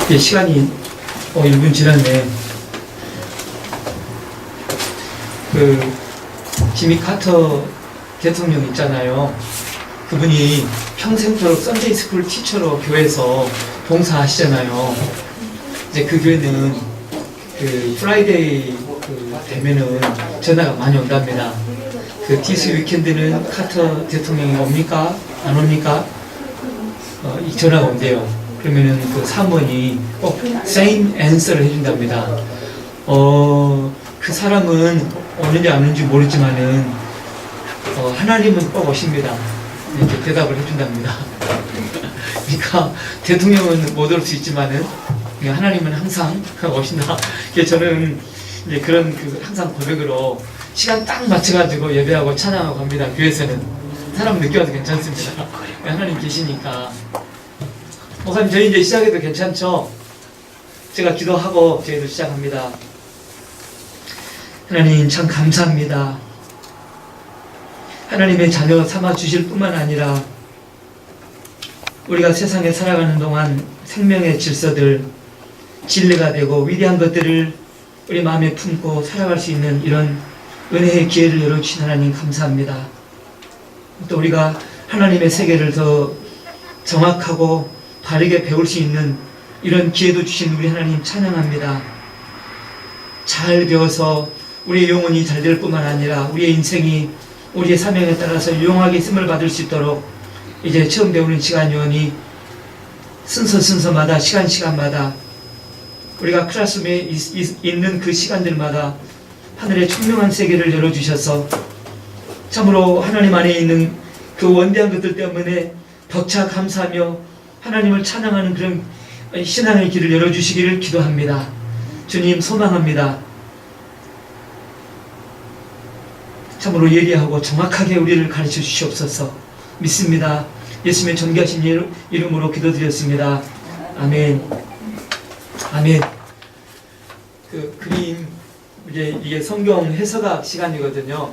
이제 시간이 1분 지났네. 지미 카터 대통령 있잖아요. 그분이 평생토록 썬데이 스쿨 티처로 교회에서 봉사하시잖아요. 이제 그 교회는 프라이데이 되면은 전화가 많이 온답니다. 디스 위켄드는 카터 대통령이 옵니까? 안 옵니까? 이 전화가 온대요. 그러면은 사모님이 꼭 same answer를 해준답니다. 그 사람은 오는지 안 오는지 모르지만은 하나님은 꼭 오십니다. 이렇게 대답을 해준답니다. 그러니까 대통령은 못 올 수 있지만은 하나님은 항상 오신다. 저는 이제 그런 항상 고백으로 시간 딱 맞춰가지고 예배하고 찬양하고 갑니다. 교회에서는 사람 늦게 와도 괜찮습니다. 하나님 계시니까. 목사님, 저희 이제 시작해도 괜찮죠? 제가 기도하고 저희도 시작합니다. 하나님 참 감사합니다. 하나님의 자녀 삼아 주실 뿐만 아니라 우리가 세상에 살아가는 동안 생명의 질서들, 진리가 되고 위대한 것들을 우리 마음에 품고 살아갈 수 있는 이런 은혜의 기회를 열어주신 하나님 감사합니다. 또 우리가 하나님의 세계를 더 정확하고 바르게 배울 수 있는 이런 기회도 주신 우리 하나님 찬양합니다. 잘 배워서 우리의 영혼이 잘 될 뿐만 아니라 우리의 인생이 우리의 사명에 따라서 유용하게 쓰임을 받을 수 있도록 이제 처음 배우는 시간이오니 순서마다 시간마다 우리가 클래스룸에 있는 그 시간들마다 하늘의 청명한 세계를 열어주셔서 참으로 하나님 안에 있는 그 원대한 것들 때문에 벅차 감사하며 하나님을 찬양하는 그런 신앙의 길을 열어주시기를 기도합니다. 주님 소망합니다. 참으로 예리하고 정확하게 우리를 가르쳐 주시옵소서. 믿습니다. 예수님의 존귀하신 이름으로 기도드렸습니다. 아멘. 아멘. 그림, 이게 성경 해석학 시간이거든요.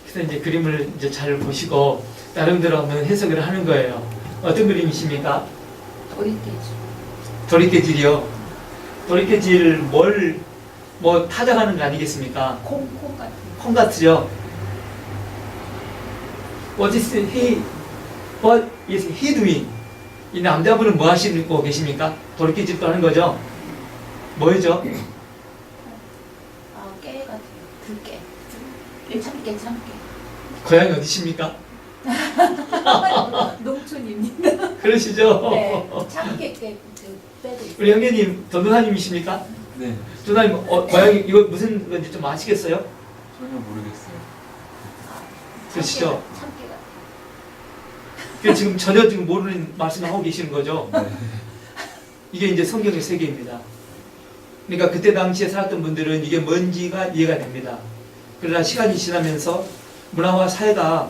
그래서 이제 그림을 이제 잘 보시고 나름대로 한번 해석을 하는 거예요. 어떤 그림이십니까? 도리깨질이요. 도리깨질 타작하는 거 아니겠습니까? 콩 같은. 콩 같죠? What is he doing? 이 남자분은 뭐 하시고 계십니까? 도리깨질도 하는 거죠? 뭐죠? 깨 같아요. 들깨. 참깨. 고향이 어디십니까? 농촌입니다. 그러시죠? 네. 참깨 빼도 있어요. 우리 형제님, 전도사님이십니까? 네. 전도사님, 고향이 이거 무슨 건지 좀 아시겠어요? 전혀 모르겠어요. 그러시죠? 참깨 같아요. 지금 전혀 모르는 말씀을 하고 계시는 거죠? 네. 이게 이제 성경의 세계입니다. 그러니까 그때 당시에 살았던 분들은 이게 뭔지가 이해가 됩니다. 그러나 시간이 지나면서 문화와 사회가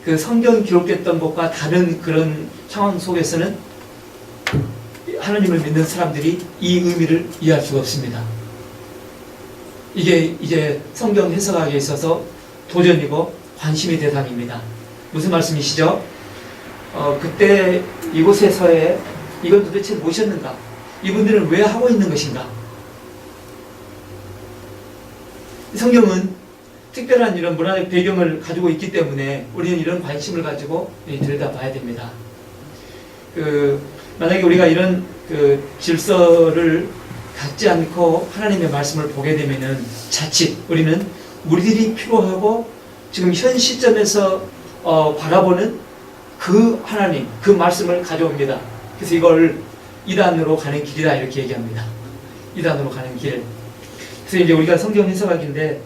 그 성경 기록됐던 것과 다른 그런 상황 속에서는 하나님을 믿는 사람들이 이 의미를 이해할 수가 없습니다. 이게 이제 성경 해석학에 있어서 도전이고 관심의 대상입니다. 무슨 말씀이시죠? 그때 이곳에서의 이건 도대체 무엇이었는가? 이분들은 왜 하고 있는 것인가? 성경은 특별한 이런 문화적 배경을 가지고 있기 때문에 우리는 이런 관심을 가지고 들여다봐야 됩니다. 만약에 우리가 이런 질서를 갖지 않고 하나님의 말씀을 보게 되면은 자칫 우리는 우리들이 필요하고 지금 현 시점에서 바라보는 그 하나님, 그 말씀을 가져옵니다. 그래서 이걸 이단으로 가는 길이다 이렇게 얘기합니다. 이단으로 가는 길. 그래서 이제 우리가 성경 해석학인데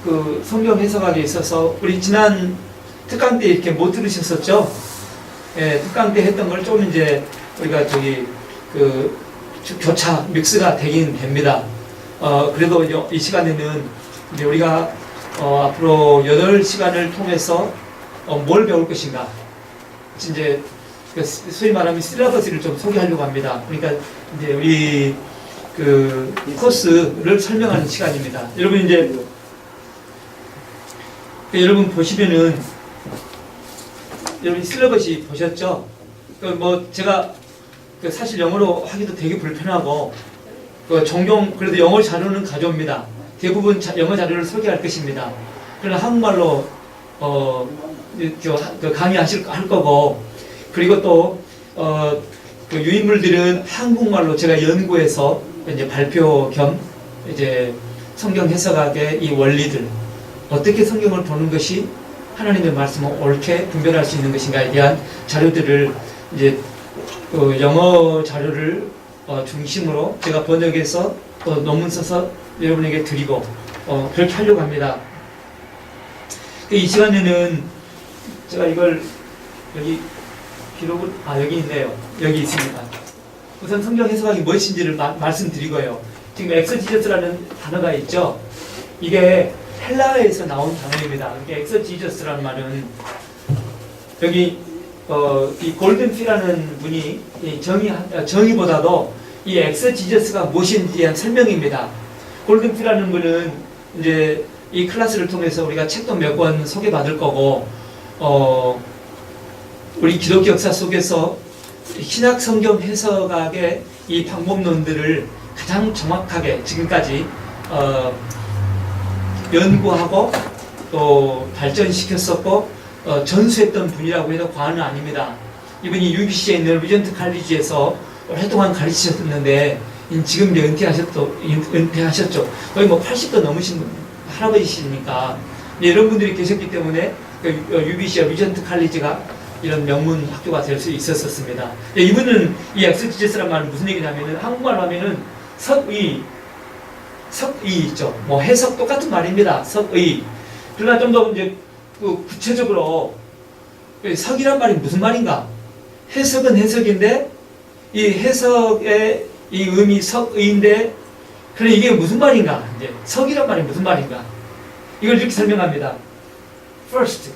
그 성경 해석학에 있어서 우리 지난 특강 때 이렇게 못 들으셨었죠? 예, 특강 때 했던 걸 좀 이제 우리가 교차 믹스가 되긴 됩니다. 그래도 이 시간에는 이제 우리가 앞으로 8시간을 통해서 뭘 배울 것인가? 이제 소위 말하면 실러버스를 좀 소개하려고 합니다. 그러니까 이제 우리 코스를 설명하는 시간입니다. 여러분 이제 여러분 보시면은 여러분 실러버시 보셨죠? 뭐 제가 사실 영어로 하기도 되게 불편하고 종종 그래도 영어 자료는 가져옵니다. 대부분 영어 자료를 소개할 것입니다. 그러나 한국말로 할 거고, 그리고 또 유인물들은 한국말로 제가 연구해서 이제 발표 겸 이제 성경 해석학의 이 원리들, 어떻게 성경을 보는 것이 하나님의 말씀을 옳게 분별할 수 있는 것인가에 대한 자료들을 이제 영어 자료를 중심으로 제가 번역해서 또 논문 써서 여러분에게 드리고 그렇게 하려고 합니다. 이 시간에는 제가 이걸 여기 기록을 여기 있네요. 여기 있습니다. 우선 성경 해석학이 무엇인지를 말씀드리고요. 지금 엑서지저스라는 단어가 있죠. 이게 헬라어에서 나온 단어입니다. 엑서지저스라는 말은 여기 이 골든피라는 분이 정의보다도 이 엑서지저스가 무엇인지에 대한 설명입니다. 골든피라는 분은 이제 이 클래스를 통해서 우리가 책도 몇 권 소개받을 거고, 우리 기독교 역사 속에서 신약 성경 해석학의 이 방법론들을 가장 정확하게 지금까지 연구하고 또 발전시켰었고 전수했던 분이라고 해도 과언은 아닙니다. 이분이 UBC에 있는 리전트 칼리지에서 오랫동안 가르치셨는데 지금 이제 은퇴하셨죠. 거의 뭐 80도 넘으신 할아버지시니까 이런 분들이 계셨기 때문에 UBC와 리전트 칼리지가 이런 명문 학교가 될 수 있었습니다. 이분은 이 엑서지저스란 말은 무슨 얘기냐면은 한국말로 하면은 석의 있죠. 뭐 해석 똑같은 말입니다. 석의. 그러나 좀 더 이제 구체적으로 석이란 말이 무슨 말인가? 해석은 해석인데 이 해석의 이 의미 석의인데 그래 이게 무슨 말인가? 이제 석이란 말이 무슨 말인가? 이걸 이렇게 설명합니다. First,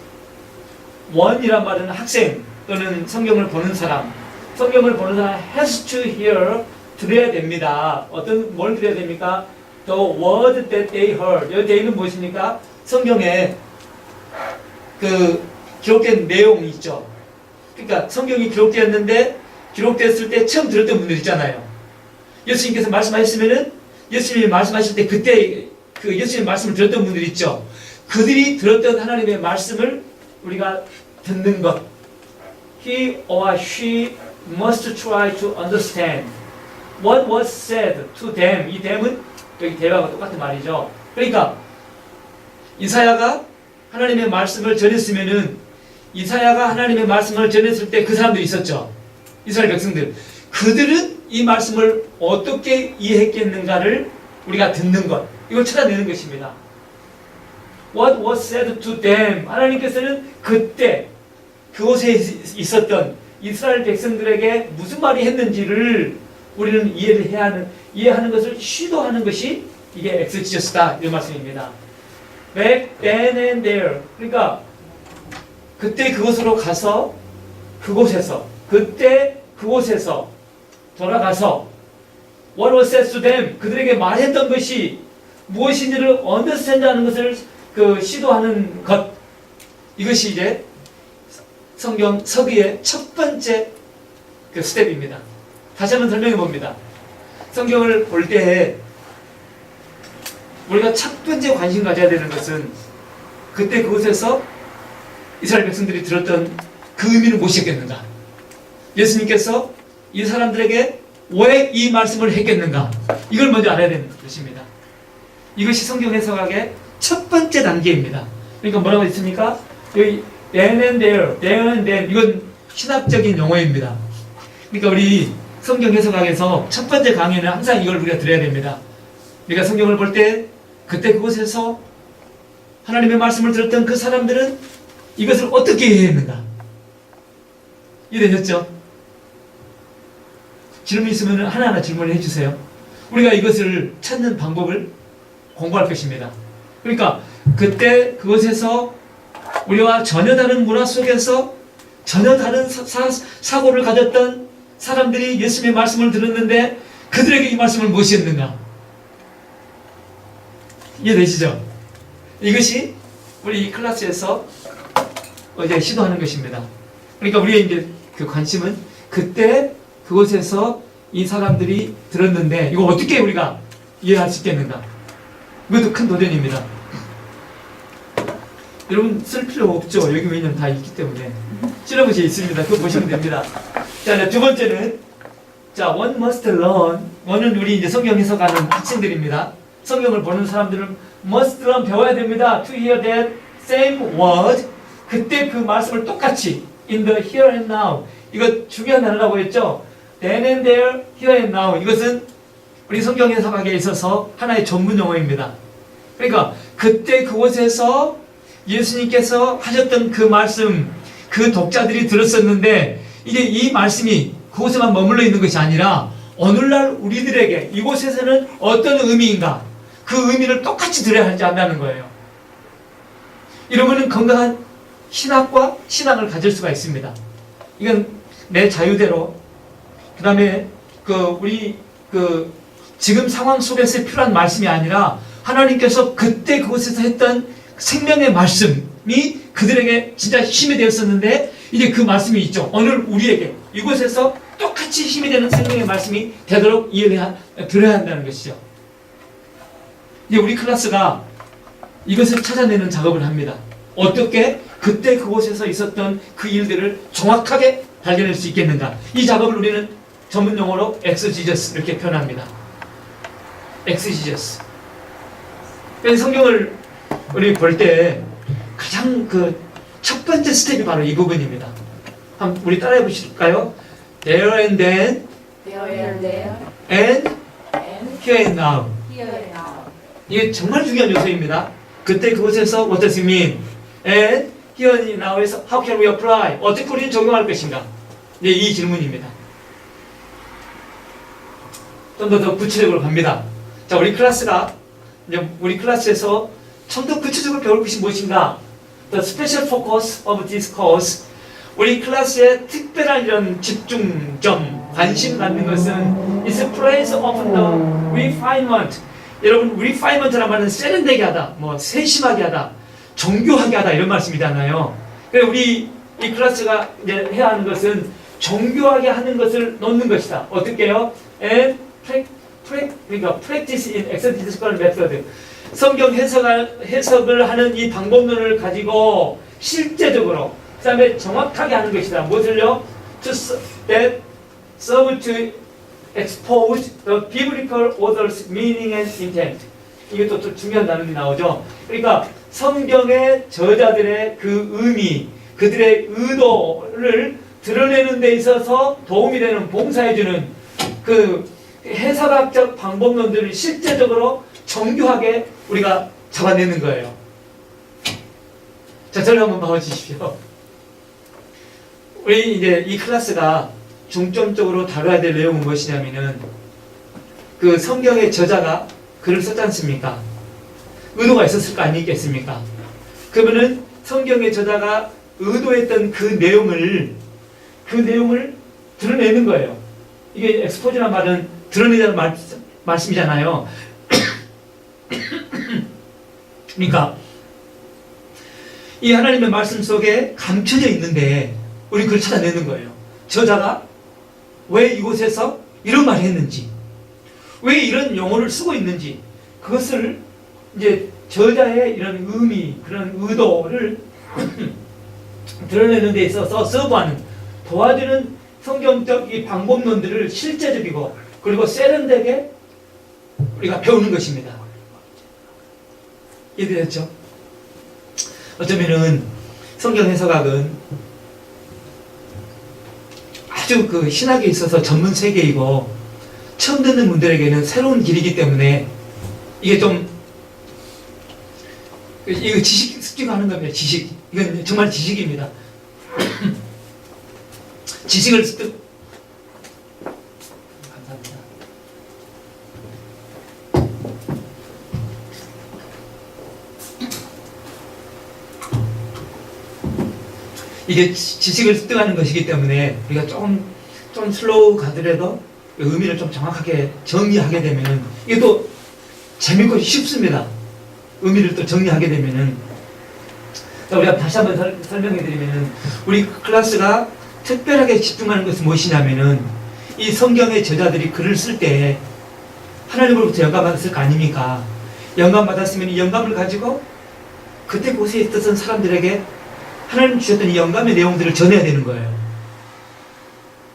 one이란 말은 학생 또는 성경을 보는 사람. 성경을 보는 사람 has to hear 들어야 됩니다. 뭘 들어야 됩니까? The word that they heard. 여기 they는 무엇입니까? 성경에 기록된 내용이 있죠. 그러니까 성경이 기록되었는데 기록됐을 때 처음 들었던 분들 있잖아요. 예수님께서 말씀하셨으면은 예수님이 말씀하실 때 그때 예수님 말씀을 들었던 분들 있죠. 그들이 들었던 하나님의 말씀을 우리가 듣는 것. He or she must try to understand what was said to them. 이 them은 여기 대화가 똑같은 말이죠. 그러니까 이사야가 하나님의 말씀을 전했으면은 이사야가 하나님의 말씀을 전했을 때 그 사람들이 있었죠. 이스라엘 백성들. 그들은 이 말씀을 어떻게 이해했겠는가를 우리가 듣는 것. 이걸 찾아내는 것입니다. What was said to them. 하나님께서는 그때 그곳에 있었던 이스라엘 백성들에게 무슨 말이 했는지를 우리는 이해하는 것을 시도하는 것이 이게 엑서지저스다. 이런 말씀입니다. Back then and there. 그러니까 그때 그곳으로 가서 그때 그곳에서 돌아가서 What was said to them. 그들에게 말했던 것이 무엇인지를 understand하는 것을 시도하는 것. 이것이 이제 성경 서기의 첫 번째 스텝입니다. 다시 한번 설명해 봅니다. 성경을 볼 때 우리가 첫 번째 관심 가져야 되는 것은 그때 그곳에서 이스라엘 백성들이 들었던 그 의미는 무엇이었겠는가? 예수님께서 이 사람들에게 왜 이 말씀을 했겠는가? 이걸 먼저 알아야 되는 것입니다. 이것이 성경 해석학의 첫 번째 단계입니다. 그러니까 뭐라고 했습니까? 여기 then and there, there and then 이건 신학적인 용어입니다. 그러니까 우리 성경 해석학에서 첫 번째 강의는 항상 이걸 우리가 들어야 됩니다. 우리가 성경을 볼 때 그때 그곳에서 하나님의 말씀을 들었던 그 사람들은 이것을 어떻게 이해했는가? 이해되셨죠? 질문 있으면 하나하나 질문을 해주세요. 우리가 이것을 찾는 방법을 공부할 것입니다. 그러니까 그때 그곳에서 우리와 전혀 다른 문화 속에서 전혀 다른 사고를 가졌던 사람들이 예수님의 말씀을 들었는데 그들에게 이 말씀을 무엇이었는가? 이해되시죠? 이것이 우리 이 클래스에서 이제 시도하는 것입니다. 그러니까 우리의 이제 그 관심은 그때 그곳에서 이 사람들이 들었는데 이거 어떻게 우리가 이해할 수 있겠는가? 이것도 큰 도전입니다. 여러분 쓸 필요 없죠. 여기 왜냐면 다 있기 때문에 시러브시에 있습니다. 그거 보시면 됩니다. 자, 두 번째는 자, one must learn. one은 우리 이제 성경 해석하는 학생들입니다. 성경을 보는 사람들은 must learn 배워야 됩니다. To hear that same word. 그때 그 말씀을 똑같이 in the here and now. 이거 중요한 단어라고 했죠. then and there, here and now. 이것은 우리 성경 해석학에 있어서 하나의 전문 용어입니다. 그러니까 그때 그곳에서 예수님께서 하셨던 그 말씀, 그 독자들이 들었었는데 이제 이 말씀이 그곳에만 머물러 있는 것이 아니라 오늘날 우리들에게 이곳에서는 어떤 의미인가 그 의미를 똑같이 들어야 하지 않는다는 거예요. 이러면은 건강한 신학과 신앙을 가질 수가 있습니다. 이건 내 자유대로 그 다음에 우리 지금 상황 속에서 필요한 말씀이 아니라 하나님께서 그때 그곳에서 했던 생명의 말씀이 그들에게 진짜 힘이 되었었는데 이제 그 말씀이 있죠. 오늘 우리에게 이곳에서 똑같이 힘이 되는 생명의 말씀이 되도록 들어야 한다는 것이죠. 이제 우리 클래스가 이것을 찾아내는 작업을 합니다. 어떻게 그때 그곳에서 있었던 그 일들을 정확하게 발견할 수 있겠는가. 이 작업을 우리는 전문 용어로 엑스지저스 이렇게 표현합니다. 엑스지저스. 성경을 우리 볼 때 가장 첫 번째 스텝이 바로 이 부분입니다. 한번 우리 따라해 보실까요? There and then, and here and now. 이게 정말 중요한 요소입니다. 그때 그곳에서 what does it mean? And here and now에서 how can we apply? 어떻게 우리는 적용할 것인가? 이제 이 질문입니다. 좀 더 구체적으로 갑니다. 자, 우리 클래스에서 좀 더 구체적으로 배울 것이 무엇인가? The special focus of this course. 우리 클래스의 특별한 이런 집중점, 관심 갖는 것은 is place of the refinement. 여러분, refinement라는 말은 세련되게 하다, 세심하게 하다, 정교하게 하다 이런 말씀이잖아요. 그래서 우리 이 클래스가 이제 해야 하는 것은 정교하게 하는 것을 놓는 것이다. 어떻게요? And 그러니까 practice in exegetical method. 성경 해석을 하는 이 방법론을 가지고 실제적으로 그 다음에 정확하게 하는 것이다. 무엇을요? That serve to expose the biblical author's meaning and intent. 이것도 또 중요한 단어이 나오죠. 그러니까 성경의 저자들의 그 의미, 그들의 의도를 드러내는 데 있어서 도움이 되는, 봉사해주는 그 해석학적 방법론들을 실제적으로 정교하게 우리가 잡아내는 거예요. 자, 저를 한번 봐주십시오. 우리 이제 이 클래스가 중점적으로 다뤄야 될 내용은 무엇이냐면은 그 성경의 저자가 글을 썼지 않습니까? 의도가 있었을 거 아니겠습니까? 그러면은 성경의 저자가 의도했던 그 내용을 드러내는 거예요. 이게 엑스포즈란 말은 드러내자는 말씀이잖아요. 그러니까 이 하나님의 말씀 속에 감춰져 있는데 우리 그걸 찾아내는 거예요. 저자가 왜 이곳에서 이런 말을 했는지, 왜 이런 용어를 쓰고 있는지, 그것을 이제 저자의 이런 의미, 그런 의도를 드러내는 데 있어서 서브하는, 도와주는 성경적 이 방법론들을 실제적이고 그리고 세련되게 우리가 배우는 것입니다. 이해되셨죠? 어쩌면은 성경 해석학은 아주 그 신학에 있어서 전문 세계이고 처음 듣는 분들에게는 새로운 길이기 때문에 이게 좀 이거 지식 습득하는 겁니다. 지식. 이건 정말 지식입니다. 지식을 습득. 감사합니다. 이게 지식을 습득하는 것이기 때문에 우리가 좀 슬로우 가더라도 의미를 좀 정확하게 정리하게 되면은 이게 또 재밌고 쉽습니다. 의미를 또 정리하게 되면은. 자, 우리가 다시 한번 설명해 드리면은 우리 클래스가 특별하게 집중하는 것은 무엇이냐면은 이 성경의 저자들이 글을 쓸 때 하나님으로부터 영감 받았을 거 아닙니까? 영감 받았으면 이 영감을 가지고 그때 그곳에 있었던 사람들에게 하나님 주셨던 이 영감의 내용들을 전해야 되는 거예요.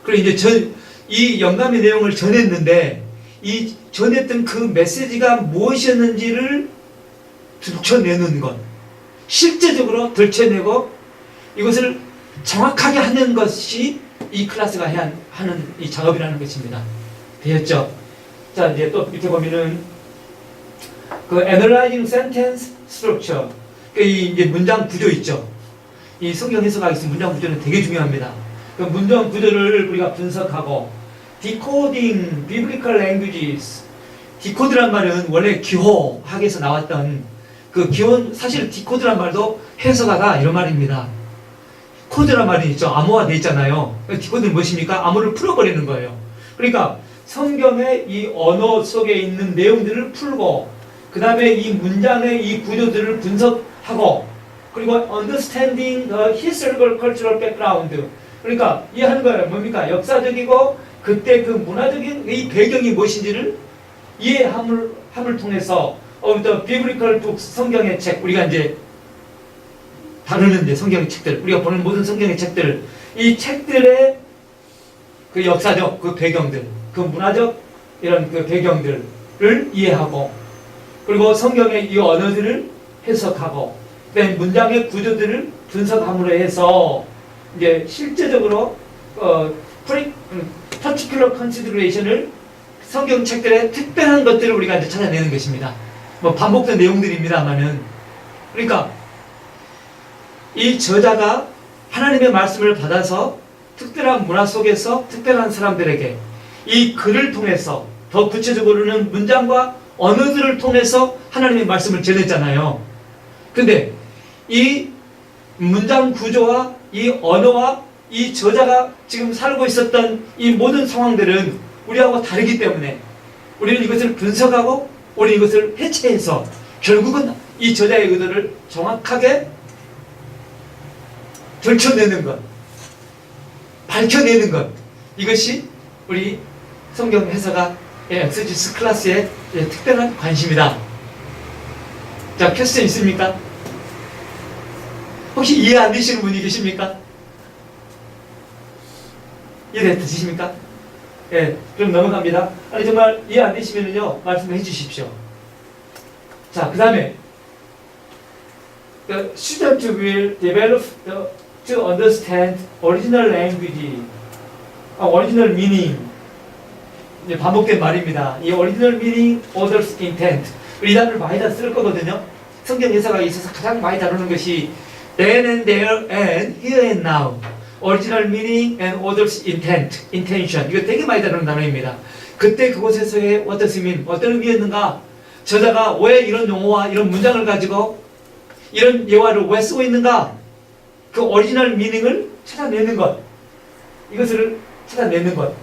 그리고 이제 이 영감의 내용을 전했는데 이 전했던 그 메시지가 무엇이었는지를 들춰내는 것, 실제적으로 들춰내고 이것을 정확하게 하는 것이 이 클래스가 해야 하는 이 작업이라는 것입니다. 되었죠? 자, 이제 또 밑에 보면은 그 analyzing sentence structure, 그 이제 문장 구조 있죠. 이 성경 해석하기 위해서 문장 구조는 되게 중요합니다. 그 문장 구조를 우리가 분석하고 decoding biblical languages. 디코드란 말은 원래 기호학에서 나왔던 그 기호, 사실 디코드란 말도 해석하다 이런 말입니다. 코드란 말이 있죠. 암호화되어 있잖아요. 디코드는 무엇입니까? 암호를 풀어버리는 거예요. 그러니까 성경의 이 언어 속에 있는 내용들을 풀고 그 다음에 이 문장의 이 구조들을 분석하고 그리고 understanding the historical cultural background, 그러니까 이해하는 거예요. 뭡니까? 역사적이고 그때 그 문화적인 이 배경이 무엇인지를 이해함을 통해서 the biblical books, 성경의 책, 우리가 이제 다루는 이제 성경의 책들, 우리가 보는 모든 성경의 책들, 이 책들의 그 역사적 그 배경들, 그 문화적 이런 그 배경들을 이해하고 그리고 성경의 이 언어들을 해석하고 그다음에 문장의 구조들을 분석함으로 해서 이제 실제적으로 particular consideration을 성경 책들의 특별한 것들을 우리가 이제 찾아내는 것입니다. 뭐 반복된 내용들입니다만은 그러니까 이 저자가 하나님의 말씀을 받아서 특별한 문화 속에서 특별한 사람들에게 이 글을 통해서 더 구체적으로는 문장과 언어들을 통해서 하나님의 말씀을 전했잖아요. 근데 이 문장 구조와 이 언어와 이 저자가 지금 살고 있었던 이 모든 상황들은 우리하고 다르기 때문에 우리는 이것을 분석하고 우리는 이것을 해체해서 결국은 이 저자의 의도를 정확하게 들춰내는 것, 밝혀내는 것, 이것이 우리 성경 해석가 엑세지스 클래스의 특별한 관심이다. 자, 퀘스천 있습니까? 혹시 이해 안 되시는 분이 계십니까? 이해 되십니까? 예, 그럼 넘어갑니다. 아니 정말 이해 안 되시면은요 말씀해 주십시오. 자, 그 다음에 the student will develop to understand original language, original meaning. 이제 반복된 말입니다. 이 original meaning, author's intent. 이 단어를 많이 다 쓸 거거든요. 성경 해석에 있어서 가장 많이 다루는 것이 then and there and here and now. original meaning and author's intent, intention. 이거 되게 많이 다루는 단어입니다. 그때 그곳에서의 what mean, 어떤 의미였는가? 저자가 왜 이런 용어와 이런 문장을 가지고 이런 예화를 왜 쓰고 있는가? 그 오리지널 미닝을 찾아내는 것. 이것을 찾아내는 것.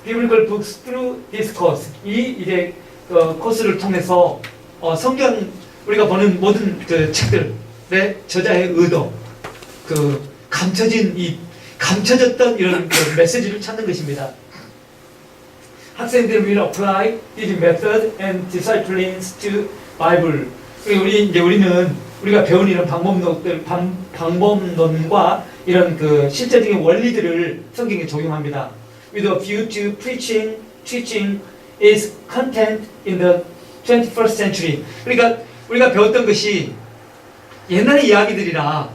Biblical books through discourse. 이 이제 코스를 통해서 성경 우리가 보는 모든 그 책들의 저자의 의도, 그 감춰졌던 이런 그 메시지를 찾는 것입니다. 학생들 will apply this method and disciplines to Bible. 우리는 우리가 배운 이런 방법론과 이런 그 실제적인 원리들을 성경에 적용합니다. With a view to teaching its content in the 21st century. 그러니까 우리가 배웠던 것이 옛날의 이야기들이라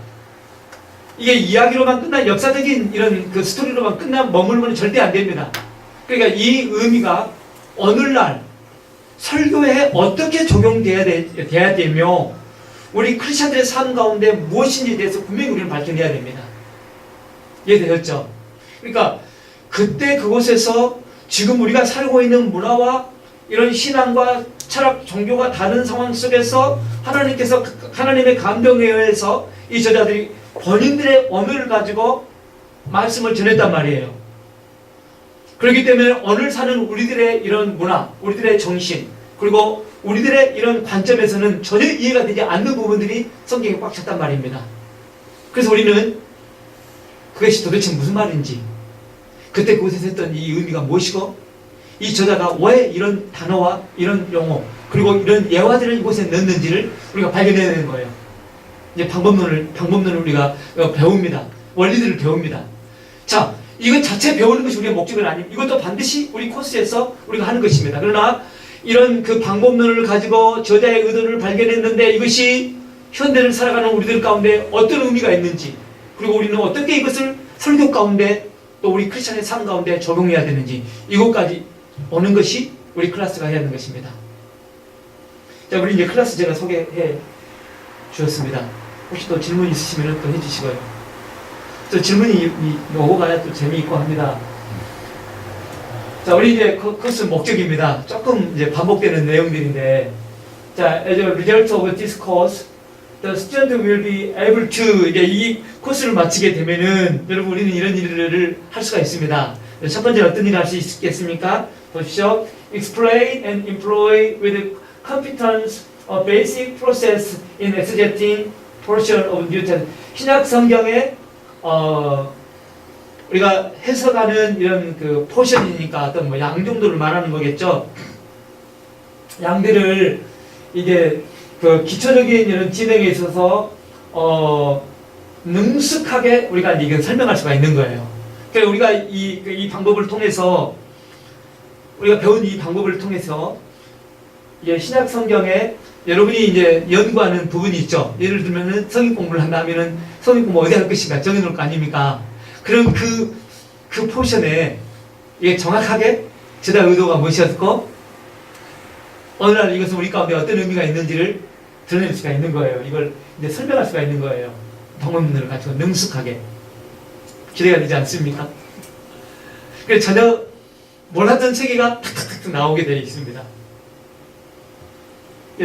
이게 이야기로만 끝난 역사적인 이런 그 스토리로만 머물면 절대 안 됩니다. 그러니까 이 의미가 오늘날 설교에 어떻게 적용돼야 되며 우리 크리스천들의 삶 가운데 무엇인지에 대해서 분명히 우리는 밝혀내야 됩니다. 이해되셨죠? 그러니까 그때 그곳에서 지금 우리가 살고 있는 문화와 이런 신앙과 철학, 종교가 다른 상황 속에서 하나님의 감동에 의해서 이 저자들이 본인들의 언어를 가지고 말씀을 전했단 말이에요. 그렇기 때문에 오늘 사는 우리들의 이런 문화, 우리들의 정신, 그리고 우리들의 이런 관점에서는 전혀 이해가 되지 않는 부분들이 성경에 꽉 찼단 말입니다. 그래서 우리는 그것이 도대체 무슨 말인지, 그때 그곳에서 했던 이 의미가 무엇이고, 이 저자가 왜 이런 단어와 이런 용어 그리고 이런 예화들을 이곳에 넣는지를 우리가 발견해야 되는 거예요. 이제 방법론을 우리가 배웁니다. 원리들을 배웁니다. 자, 이것 자체 배우는 것이 우리의 목적은 아닙니다. 이것도 반드시 우리 코스에서 우리가 하는 것입니다. 그러나 이런 그 방법론을 가지고 저자의 의도를 발견했는데 이것이 현대를 살아가는 우리들 가운데 어떤 의미가 있는지, 그리고 우리는 어떻게 이것을 설교 가운데 또 우리 크리스천의 삶 가운데 적용해야 되는지, 이것까지 오는 것이 우리 클래스가 해야 하는 것입니다. 자, 우리 이제 클래스 제가 소개해 주었습니다. 혹시 또 질문 있으시면 또 해주시고요. 또 질문이 오고 가야 또 재미있고 합니다. 자, 우리 이제 코스 목적입니다. 조금 이제 반복되는 내용들인데, 자, as a result of this course, the student will be able to, 이제 이 코스를 마치게 되면은 여러분 우리는 이런 일을 할 수가 있습니다. 첫 번째 어떤 일을 할 수 있겠습니까? 보십시오. Explain and employ with competence a basic process in exegeting portion of New Testament. 신약 성경에 우리가 해석하는 이런 그 포션이니까 어떤 뭐 양 정도를 말하는 거겠죠. 양들을 이제 그 기초적인 이런 진행에 있어서 능숙하게 우리가 이건 설명할 수가 있는 거예요. 그러니까 우리가 이 방법을 통해서 우리가 배운 이 방법을 통해서 이제 신약 성경에 여러분이 이제 연구하는 부분이 있죠. 예를 들면은 성경 공부를 한다면은 성경 공부 어디 할 것인가 정해놓을 거 아닙니까? 그럼 그 포션에 이게 정확하게 저자 의도가 무엇이었고 어느 날 이것은 우리 가운데 어떤 의미가 있는지를 드러낼 수가 있는 거예요. 이걸 이제 설명할 수가 있는 거예요. 방법론을 가지고 능숙하게. 기대가 되지 않습니까? 그래서 전혀 몰랐던 세계가 탁탁탁 나오게 되어 있습니다.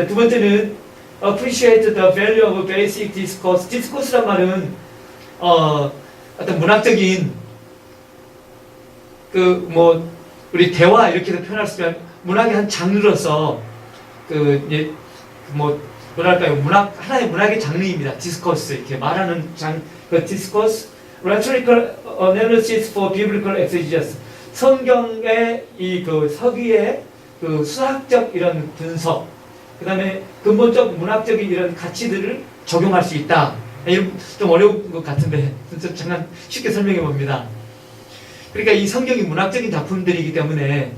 두 번째는 appreciate the value of basic discourse. discourse란 말은 어떤 문학적인 그 뭐 우리 대화 이렇게도 표현할 수 있으면 문학의 한 장르로서 그 이제 뭐 뭐랄까요, 문학 하나의 문학의 장르입니다. discourse 이렇게 말하는 그 discourse, rhetorical analysis for biblical exegesis. 성경의 이 그 서기의 그 수학적 이런 분석, 그 다음에 근본적 문학적인 이런 가치들을 적용할 수 있다. 좀 어려운 것 같은데 잠깐 쉽게 설명해 봅니다. 그러니까 이 성경이 문학적인 작품들이기 때문에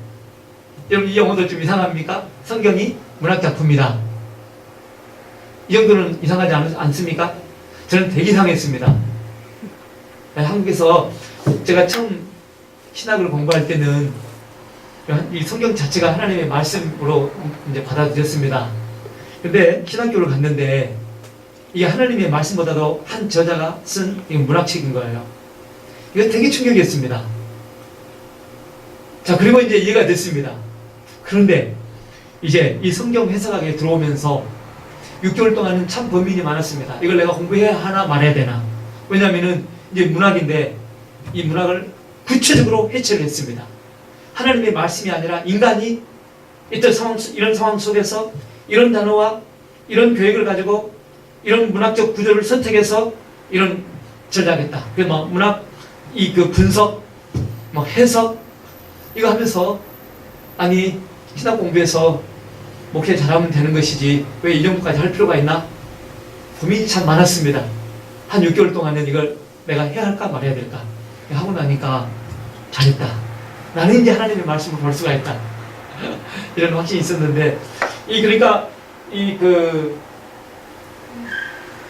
여러분 이 영어도 좀 이상합니까? 성경이 문학 작품이다. 이 정도는 이상하지 않습니까? 저는 되게 이상했습니다. 한국에서 제가 처음 신학을 공부할 때는 이 성경 자체가 하나님의 말씀으로 이제 받아들였습니다. 근데 신학교를 갔는데 이게 하나님의 말씀보다도 한 저자가 쓴 문학책인 거예요. 이거 되게 충격이었습니다. 자, 그리고 이제 이해가 됐습니다. 그런데 이제 이 성경 해석학에 들어오면서 6개월 동안은 참 고민이 많았습니다. 이걸 내가 공부해야 하나 말해야 되나. 왜냐하면은 이제 문학인데 이 문학을 구체적으로 해체를 했습니다. 하나님의 말씀이 아니라 인간이 이런 상황 속에서 이런 단어와 이런 계획을 가지고 이런 문학적 구조를 선택해서 이런 전략했다. 그 뭐 문학 그 분석, 뭐 해석 이거 하면서 아니 신학 공부해서 목회 잘하면 되는 것이지 왜 이 정도까지 할 필요가 있나? 고민이 참 많았습니다. 한 6개월 동안은 이걸 내가 해야 할까 말해야 될까 하고 나니까 잘했다. 나는 이제 하나님의 말씀을 볼 수가 있다. 이런 확신이 있었는데 그러니까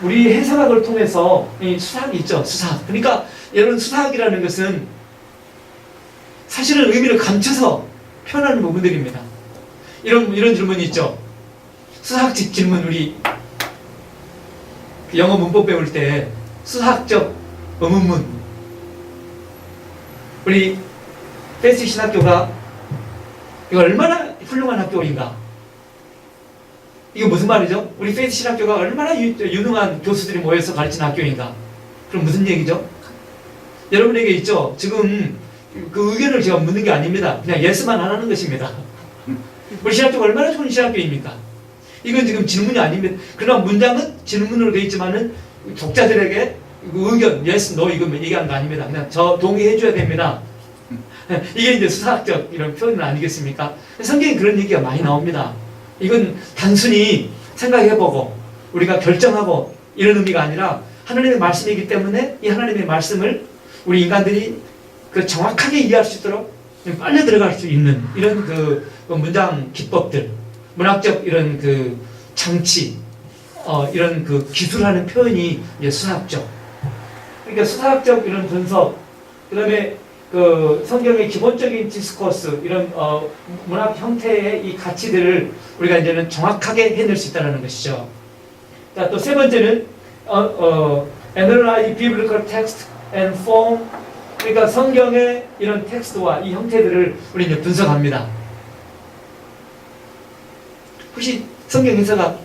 우리 해석학을 통해서 이 수사학이 있죠. 수사학. 그러니까 여러분 수사학이라는 것은 사실은 의미를 감춰서 표현하는 부분들입니다. 이런 질문이 있죠. 수사학적 질문, 우리 영어 문법 배울 때 수사학적 의문문. 우리 페이스 신학교가 이거 얼마나 훌륭한 학교인가. 이게 무슨 말이죠? 우리 페이스 신학교가 얼마나 유능한 교수들이 모여서 가르치는 학교인가. 그럼 무슨 얘기죠? 여러분에게 있죠. 지금 그 의견을 제가 묻는 게 아닙니다. 그냥 예스만 하라는 것입니다. 우리 신학교가 얼마나 좋은 신학교입니까? 이건 지금 질문이 아닙니다. 그러나 문장은 질문으로 되어 있지만은 독자들에게 의견, yes, no 이거 얘기하는 거 아닙니다. 그냥 저 동의해 줘야 됩니다. 이게 이제 수사학적 이런 표현 아니겠습니까? 성경에 그런 얘기가 많이 나옵니다. 이건 단순히 생각해보고 우리가 결정하고 이런 의미가 아니라 하나님의 말씀이기 때문에 이 하나님의 말씀을 우리 인간들이 그 정확하게 이해할 수 있도록 빨리 들어갈 수 있는 이런 그 문장 기법들, 문학적 이런 그 장치, 이런 그 기술하는 표현이 이제 수사학적. 그러니까 수사학적 이런 분석, 그 다음에 그 성경의 기본적인 디스코스, 이런 문학 형태의 이 가치들을 우리가 이제는 정확하게 해낼 수 있다는 것이죠. 자, 또 세 번째는 analyze biblical text and form. 그러니까 성경의 이런 텍스트와 이 형태들을 우리 이제 분석합니다. 혹시 성경 해석가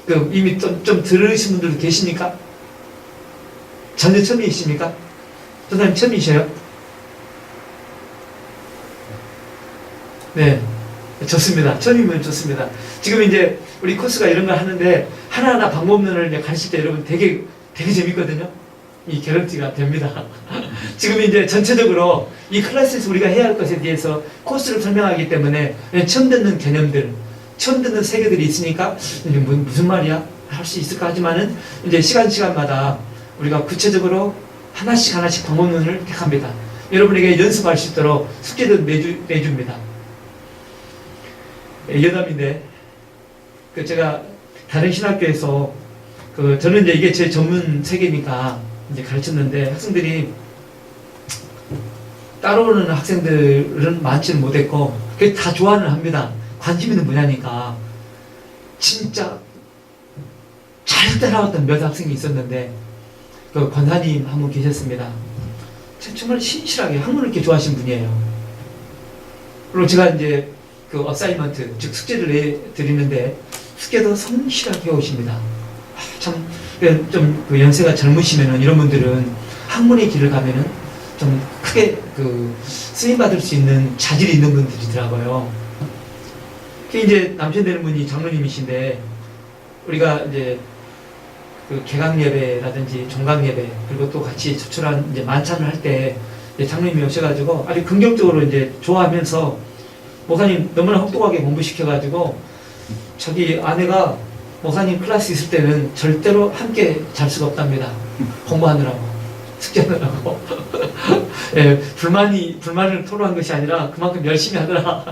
그 이미 좀 들으신 분들도 계십니까? 전혀 처음이십니까? 전사님 처음이셔요? 네, 좋습니다. 처음이면 좋습니다. 지금 이제 우리 코스가 이런 걸 하는데 하나하나 방법론을 이제 가르칠 때 여러분 되게 재밌거든요. 이 개런티가 됩니다. 지금 이제 전체적으로 이 클래스에서 우리가 해야 할 것에 대해서 코스를 설명하기 때문에 처음 듣는 개념들, 처음 듣는 세계들이 있으니까 이제 무슨 말이야? 할 수 있을까 하지만은 이제 시간마다 우리가 구체적으로 하나씩 방법론을 택합니다. 여러분에게 연습할 수 있도록 숙제도 내줍니다. 여담인데, 그 제가 다른 신학교에서 저는 이제 이게 제 전문 세계니까 이제 가르쳤는데 학생들이 따라오는 학생들은 많지는 못했고, 그게 다 좋아는 합니다. 관심 있는 분야니까. 진짜 잘 따라왔던 몇 학생이 있었는데, 그 권사님 한 분 계셨습니다. 정말 신실하게 학문을 이렇게 좋아하신 분이에요. 그리고 제가 이제 그 어사이먼트, 즉 숙제를 내드리는데 숙제도 성실하게 해오십니다. 참, 좀 그 연세가 젊으시면은 이런 분들은 학문의 길을 가면은 좀 크게 그 쓰임받을 수 있는 자질이 있는 분들이더라고요. 그 이제 남편 되는 분이 장로님이신데 우리가 이제 그 개강 예배라든지 종강 예배 그리고 또 같이 조촐한 이제 만찬을 할 때 장로님이 오셔가지고 아주 긍정적으로 이제 좋아하면서 목사님 너무나 혹독하게 공부시켜가지고 자기 아내가 목사님 클래스 있을 때는 절대로 함께 잘 수가 없답니다. 공부하느라고 숙제하느라고 예, 불만을 토로한 것이 아니라 그만큼 열심히 하더라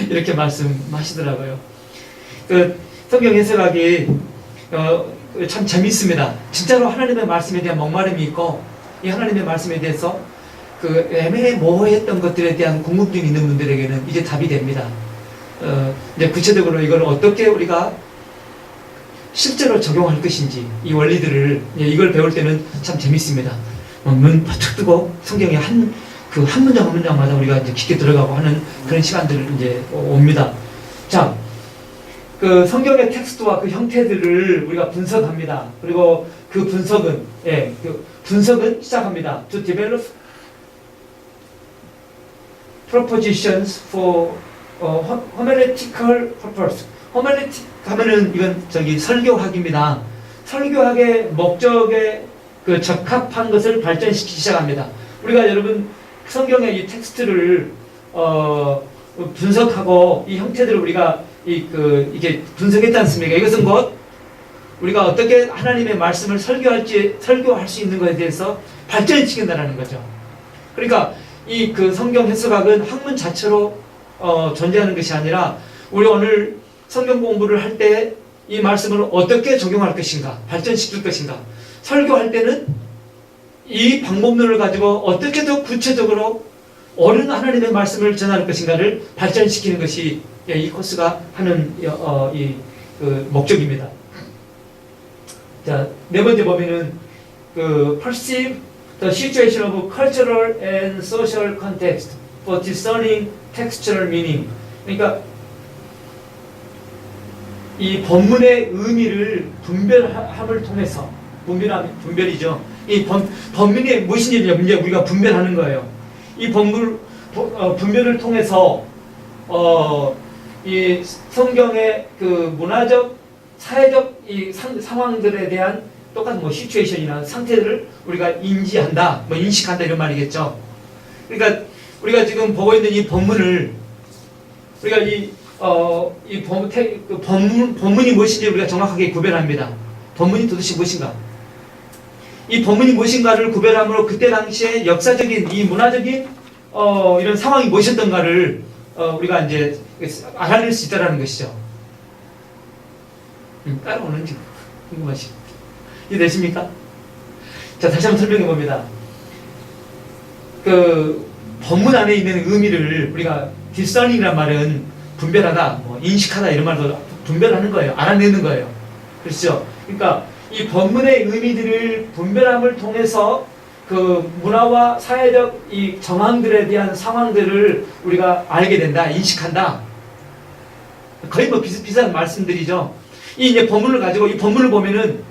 이렇게 말씀하시더라고요. 그 성경 해석하기 참 재밌습니다. 진짜로 하나님의 말씀에 대한 목마름이 있고 이 하나님의 말씀에 대해서 그 애매모호했던 것들에 대한 궁금증이 있는 분들에게는 이제 답이 됩니다. 이제 구체적으로 이걸 어떻게 우리가 실제로 적용할 것인지 이 원리들을 이걸 배울 때는 참 재밌습니다. 눈 바짝 뜨고 성경의 한 문장 한 문장마다 우리가 이제 깊게 들어가고 하는 그런 시간들을 이제 옵니다. 자, 그 성경의 텍스트와 그 형태들을 우리가 분석합니다. 그리고 그 분석은 시작합니다. To develop propositions for homiletical purpose. homiletic 하면은 이건 설교학입니다. 설교학의 목적에 그 적합한 것을 발전시키기 시작합니다. 우리가 여러분 성경의 이 텍스트를 분석하고 이 형태들을 우리가 이게 분석했지 않습니까? 이것은 곧 우리가 어떻게 하나님의 말씀을 설교할 수 있는 것에 대해서 발전시킨다는 거죠. 그러니까 이 그 성경 해석학은 학문 자체로 존재하는 것이 아니라 우리 오늘 성경 공부를 할 때 이 말씀을 어떻게 적용할 것인가, 발전시킬 것인가, 설교할 때는 이 방법론을 가지고 어떻게 더 구체적으로 옳은 하나님의 말씀을 전할 것인가를 발전시키는 것이 이 코스가 하는 그 목적입니다. 자, 네 번째 보면은 perceive the situation of cultural and social context for discerning textual meaning. 그러니까 이 본문의 의미를 분별함을 통해서 분별이죠. 이 본문이 무엇인지 이제 우리가 분별하는 거예요. 이 분별을 통해서 이 성경의 그 문화적, 사회적 이 상황들에 대한 똑같은 뭐 시츄에이션이나 상태를 우리가 인지한다, 뭐 인식한다 이런 말이겠죠. 그러니까 우리가 지금 보고 있는 이 본문을 우리가 본문이 무엇인지 우리가 정확하게 구별합니다. 본문이 도대체 무엇인가? 이 본문이 무엇인가를 구별함으로 그때 당시에 역사적인 이 문화적인 이런 상황이 무엇이었던가를 우리가 이제 알아낼 수 있다는 것이죠. 따라오는지 궁금하시죠? 이해되십니까? 자, 다시 한번 설명해 봅니다. 그 본문 안에 있는 의미를 우리가 discerning이란 말은 분별하다, 뭐 인식하다 이런 말도 분별하는 거예요. 알아내는 거예요. 그렇죠? 그러니까 이 본문의 의미들을 분별함을 통해서 그 문화와 사회적 이 정황들에 대한 상황들을 우리가 알게 된다, 인식한다. 거의 뭐 비슷비슷한 말씀들이죠. 이 이제 본문을 가지고 이 본문을 보면은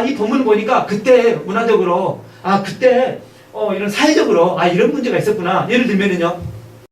이 본문을 보니까 그때 문화적으로 그때 이런 사회적으로 이런 문제가 있었구나. 예를 들면은요.